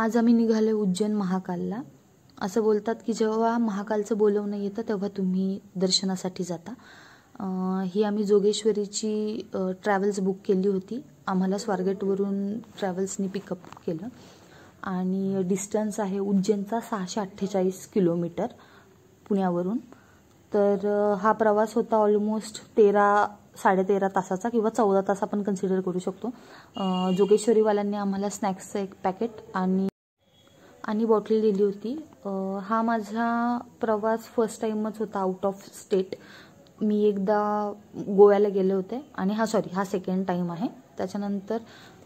आज आम्ही निघालो उज्जैन महाकालला। असं बोलतात की जेव्हा महाकालचं बोलवणं येतं तेव्हा तुम्ही दर्शनासाठी जाता। ही आम्ही जोगेश्वरीची ट्रॅव्हल्स बुक केली होती। आम्हाला स्वारगेटवरून ट्रॅव्हल्सनी पिकअप केलं आणि डिस्टन्स आहे उज्जैनचा 648 किलोमीटर पुण्यावरून। तर हा प्रवास होता ऑलमोस्ट 13-13.5 तासाचा किंवा 14 तास आपण कन्सिडर करू शकतो। जोगेश्वरीवाल्यांनी आम्हाला स्नॅक्सचं एक पॅकेट आणि बॉटल दिली होती। हा माझा प्रवास फर्स्ट टाइमच होता आउट ऑफ स्टेट। मी एकदा गोव्याला गेले होते आणि हा सेकंड टाइम आहे। त्याच्यानंतर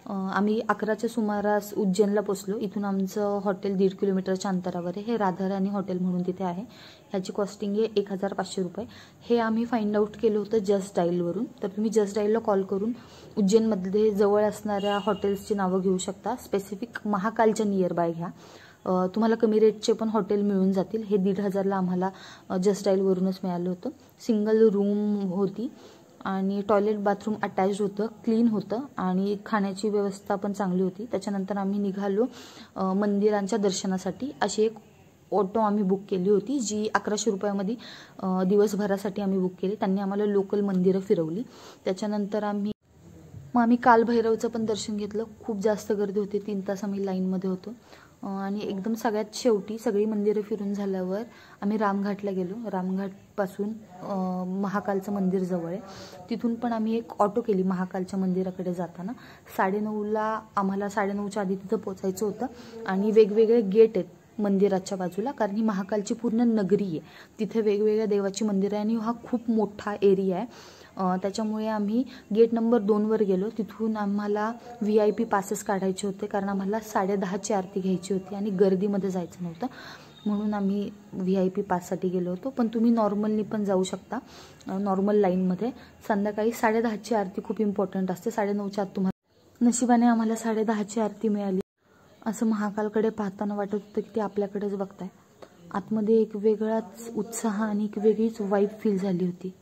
आम्ही 11च्या सुमारास उज्जैनला पोचलो। इथून आमचं हॉटेल 1.5 किलोमीटरच्या अंतरावर आहे। हे राधाराणी हॉटेल म्हणून तिथे आहे। ह्याची कॉस्टिंग आहे 1500 रुपये। हे आम्ही फाइंड आउट केलं होतं जस्ट डायलवरून। तर तुम्ही जस्ट डायलला कॉल करून उज्जैनमध्ये जवळ असणाऱ्या हॉटेल्सची नावं घेऊ शकता। स्पेसिफिक महाकालच्या नियर बाय घ्या, तुम्हाला कमी रेटचे पण हॉटेल मिळून जातील। हे 1500ला आम्हाला जस्ट डायलवरूनच मिळालं होतं। सिंगल रूम होती आणि टॉयलेट बाथरूम अटॅच्ड होतं, क्लीन होतं आणि खाण्याची व्यवस्था पण चांगली होती। त्याच्यानंतर आम्ही निघालो मंदिरांच्या दर्शनासाठी। अशी एक ऑटो आम्ही बुक केली होती जी 1100 रुपयामध्ये दिवसभरासाठी आम्ही बुक केली। त्यांनी आम्हाला लोकल मंदिरं फिरवली। त्याच्यानंतर आम्ही कालभैरवचं पण दर्शन घेतलं। खूप जास्त गर्दी होती, 3 तास आम्ही लाईनमध्ये होतो आणि एकदम सगळ्यात शेवटी सगळी मंदिरं फिरून झाल्यावर आम्ही रामघाटला गेलो। रामघाटपासून महाकालचं मंदिर जवळ आहे, तिथून पण आम्ही एक ऑटो केली महाकालच्या मंदिराकडे जाताना। 9:30ला आम्हाला 9:30च्या आधी तिथं पोचायचं होतं आणि वेगवेगळे गेट आहेत मंदिराच्या बाजूला, कारण ही महाकालची पूर्ण नगरी आहे। तिथे वेगवेगळ्या देवाची मंदिरं आहे आणि हा खूप मोठा एरिया आहे। त्याच्यामुळे आम्ही गेट नंबर 2 वर गेलो। तिथून आम्हाला VIP पासेस काढायचे होते, कारण आम्हाला 10:30ची आरती घ्यायची होती आणि गर्दीमध्ये जायचं नव्हतं, म्हणून आम्ही VIP पाससाठी गेलो होतो। पण तुम्ही नॉर्मलनी पण जाऊ शकता, नॉर्मल लाईनमध्ये। संध्याकाळी 10:30ची आरती खूप इम्पॉर्टंट असते। 9:30च्या आत तुम्हाला, नशिबाने आम्हाला 10:30ची आरती मिळाली। असं महाकालकडे पाहताना वाटत होतं की ते आपल्याकडेच बघताय। आतमध्ये एक वेगळाच उत्साह आणि एक वेगळीच वाईब फील झाली होती।